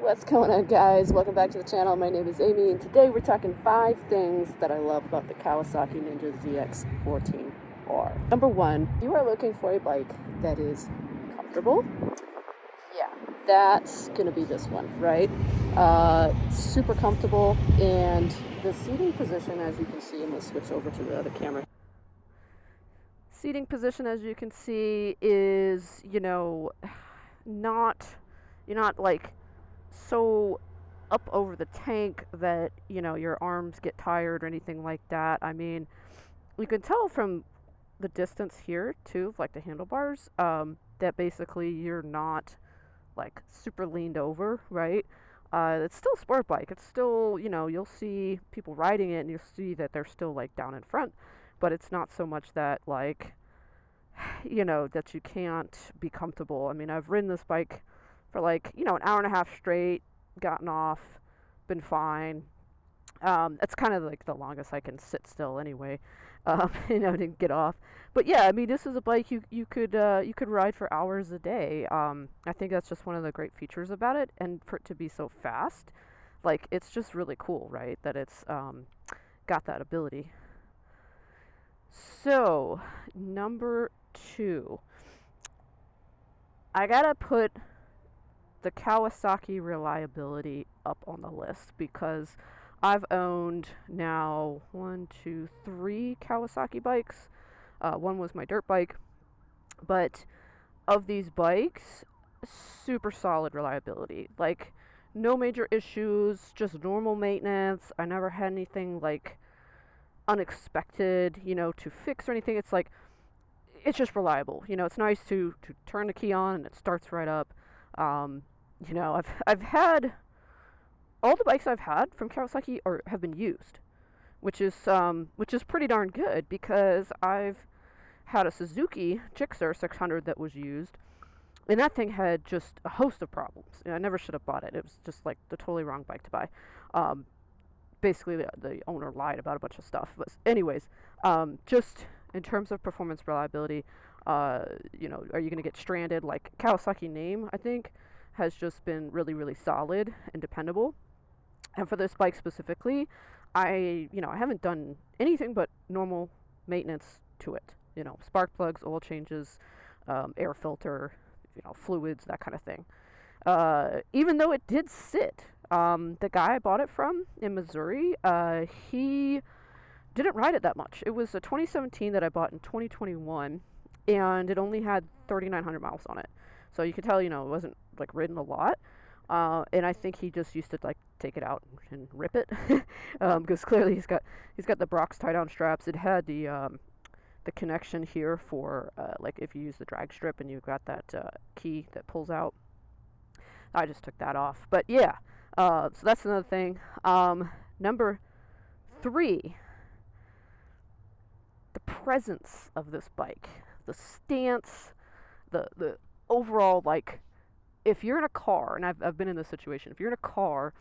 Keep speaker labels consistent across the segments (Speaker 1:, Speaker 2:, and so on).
Speaker 1: What's going on, guys? Welcome back to the channel. My name is Amy, and today we're talking 5 things that I love about the Kawasaki Ninja ZX14R. Number 1, you are looking for a bike that is comfortable. Yeah, that's gonna be this one, right? Super comfortable, and the seating position, as you can see, I'm gonna switch over to the other camera. Seating position, as you can see, is, not, you're not like so up over the tank that your arms get tired or anything like that. I mean, you can tell from the distance here too, like the handlebars, that basically you're not like super leaned over, right? It's still a sport bike. It's still, you'll see people riding it and you'll see that they're still like down in front, but it's not so much that like that you can't be comfortable. I mean, I've ridden this bike for like, an hour and a half straight, gotten off, been fine. It's kind of like the longest I can sit still anyway, to get off. But yeah, I mean, this is a bike you could ride for hours a day. I think that's just one of the great features about it, and for it to be so fast, like it's just really cool, right? That it's got that ability. So, number 2, I gotta put the Kawasaki reliability up on the list because I've owned now 3 Kawasaki bikes. One was my dirt bike, but of these bikes, super solid reliability. Like, no major issues, just normal maintenance. I never had anything like unexpected, to fix or anything. It's like, it's just reliable. It's nice to turn the key on and it starts right up. I've had all the bikes I've had from Kawasaki have been used, which is pretty darn good because I've had a Suzuki Gixxer 600 that was used, and that thing had just a host of problems. I never should have bought it. It was just like the totally wrong bike to buy. Basically, the owner lied about a bunch of stuff. But anyways, just in terms of performance reliability, are you going to get stranded? Like Kawasaki name, I think, has just been really, really solid and dependable. And for this bike specifically, I haven't done anything but normal maintenance to it. Spark plugs, oil changes, air filter, fluids, that kind of thing. Even though it did sit, the guy I bought it from in Missouri, he didn't ride it that much. It was a 2017 that I bought in 2021, and it only had 3,900 miles on it. So you could tell, it wasn't like ridden a lot. And I think he just used to like take it out and rip it, because clearly he's got the Brock's tie down straps. It had the connection here for like if you use the drag strip and you've got that key that pulls out. I just took that off. But yeah, so that's another thing. Number 3, the presence of this bike, the stance, the overall, like, if you're in a car, and I've been in this situation, if you're in a car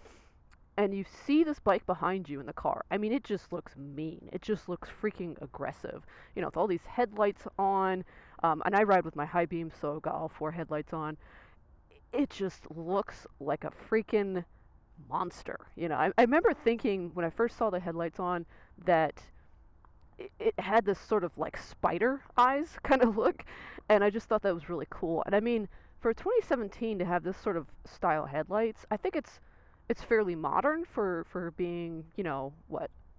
Speaker 1: and you see this bike behind you in the car, I mean, it just looks mean. It just looks freaking aggressive. With all these headlights on, and I ride with my high beam, so I've got all 4 headlights on. It just looks like a freaking monster. I remember thinking when I first saw the headlights on that it had this sort of like spider eyes kind of look, and I just thought that was really cool. And I mean, for 2017 to have this sort of style headlights, I think it's fairly modern for being,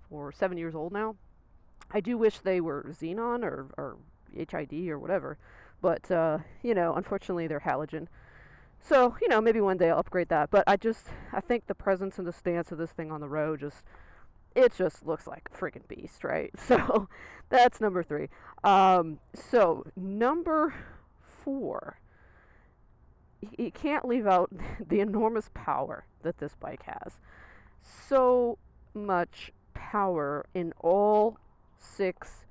Speaker 1: for 7 years old now. I do wish they were xenon or HID or whatever, but unfortunately they're halogen. So, maybe one day I'll upgrade that. But I think the presence and the stance of this thing on the road it just looks like a freaking beast, right? So that's number 3. So number 4, you can't leave out the enormous power that this bike has. So much power in all 6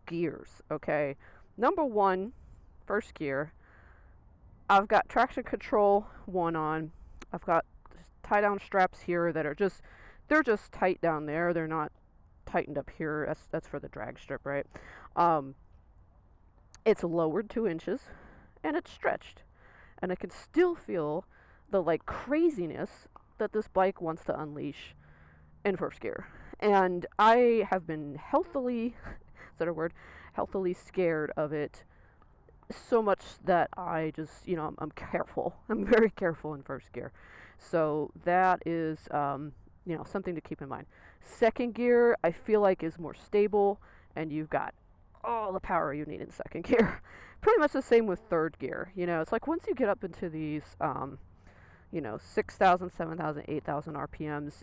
Speaker 1: gears, okay? Number 1, first gear, I've got traction control 1 on. I've got tie down straps here that are they're just tight down there. They're not tightened up here. That's for the drag strip, right? It's lowered 2 inches, and it's stretched. And I can still feel the like craziness that this bike wants to unleash in first gear. And I have been healthily, is that a word? Healthily scared of it so much that I just, I'm careful. I'm very careful in first gear. So that is, something to keep in mind. Second gear, I feel like is more stable, and you've got all the power you need in second gear. Pretty much the same with third gear. It's like once you get up into these, 6,000, 7,000, 8,000 RPMs,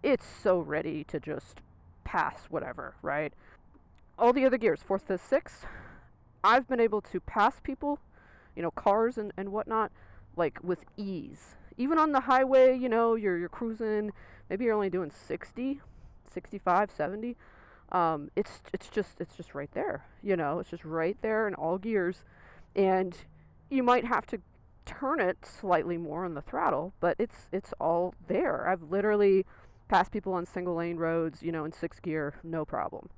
Speaker 1: it's so ready to just pass whatever, right? All the other gears, fourth, fifth, sixth, I've been able to pass people, cars and whatnot, like with ease. Even on the highway, you're cruising, maybe you're only doing 60, 65, 70. It's just right there, it's just right there in all gears. And you might have to turn it slightly more on the throttle, but it's all there. I've literally passed people on single lane roads, in sixth gear, no problem.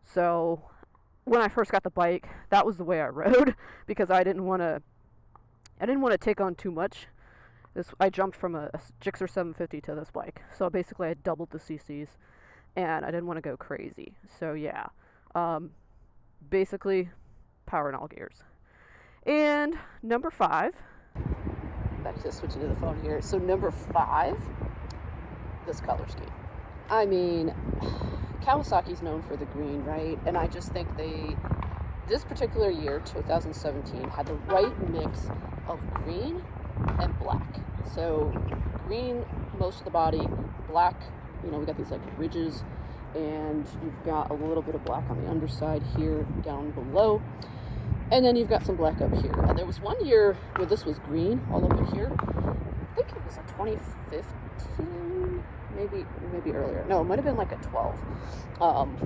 Speaker 1: So when I first got the bike, that was the way I rode because I didn't want to take on too much. I jumped from a Gixxer 750 to this bike, so basically I doubled the CCs, and I didn't want to go crazy. So yeah, basically power in all gears. And number 5, back to switching to the phone here. So number 5, this color scheme. I mean, Kawasaki's known for the green, right? And I just think this particular year, 2017, had the right mix of green and black. So green, most of the body, black, we got these like ridges, and you've got a little bit of black on the underside here, down below, and then you've got some black up here. And there was one year where this was green all up in here. I think it was like 2015, maybe earlier. No, it might have been like a 12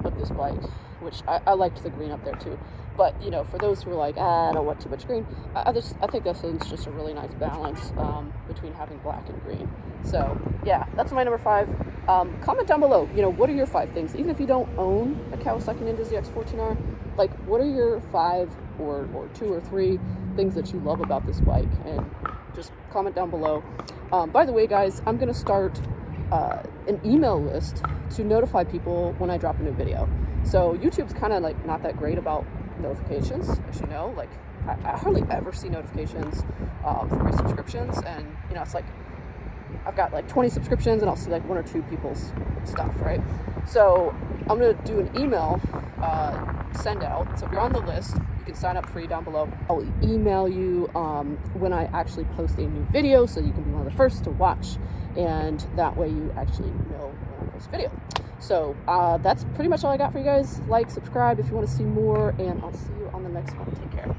Speaker 1: with this bike, which I liked the green up there too. But, for those who are like, I don't want too much green, I think this is just a really nice balance between having black and green. So, yeah, that's my number 5. Comment down below, what are your 5 things? Even if you don't own a Kawasaki Ninja ZX14R, like, what are your 5 or 2 or 3 things that you love about this bike? And just comment down below. By the way, guys, I'm going to start an email list to notify people when I drop a new video. So YouTube's kind of like not that great about notifications, as you know. Like I hardly ever see notifications for my subscriptions, and it's like I've got like 20 subscriptions and I'll see like 1 or 2 people's stuff, right? So I'm gonna do an email send out. So if you're on the list, you can sign up free down below. I'll email you when I actually post a new video, so you can be one of the first to watch, and that way you actually know when I post a video. So that's pretty much all I got for you guys. Like, subscribe if you want to see more, and I'll see you on the next one. Take care.